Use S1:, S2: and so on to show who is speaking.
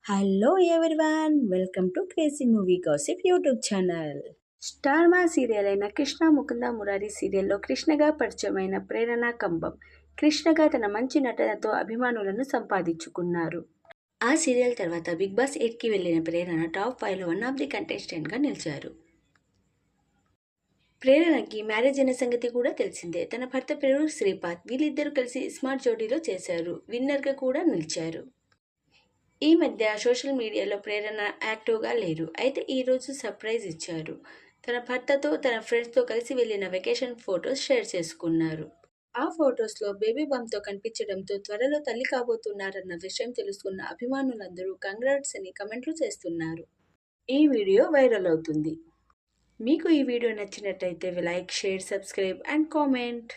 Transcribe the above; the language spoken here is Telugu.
S1: Hello everyone, welcome to crazy movie gossip YouTube channel. Star మా సీరియల్ అయిన కృష్ణ ముకుంద మురారి సీరియల్లో కృష్ణగా పరిచయమైన ప్రేరణ కంబం కృష్ణగా తన మంచి నటనతో అభిమానులను సంపాదించుకున్నారు. ఆ సీరియల్ తర్వాత బిగ్ బాస్ 8కి వెళ్ళిన ప్రేరణ టాప్ 5లో వన్ ఆఫ్ ది కంటెస్టెంట్గా నిలిచారు. ప్రేరణకి మ్యారేజ్ అయిన సంగతి కూడా తెలిసిందే. తన భర్త పేరు శ్రీపాద్. వీళ్ళిద్దరూ కలిసి స్మార్ట్ జోడీలో చేశారు. విన్నర్గా కూడా నిలిచారు. ఈ మధ్య సోషల్ మీడియాలో ప్రేరణ యాక్టివ్గా లేరు. అయితే ఈరోజు సర్ప్రైజ్ ఇచ్చారు. తన భర్తతో తన ఫ్రెండ్స్తో కలిసి వెళ్ళిన వెకేషన్ ఫొటోస్ షేర్ చేసుకున్నారు. ఆ ఫొటోస్లో బేబీ బంప్తో కనిపించడంతో త్వరలో తల్లి కాబోతున్నారన్న విషయం తెలుసుకున్న అభిమానులందరూ కంగ్రాట్స్ అని కమెంట్లు చేస్తున్నారు. ఈ వీడియో వైరల్ అవుతుంది. మీకు ఈ వీడియో నచ్చినట్టయితే like, share, subscribe and comment.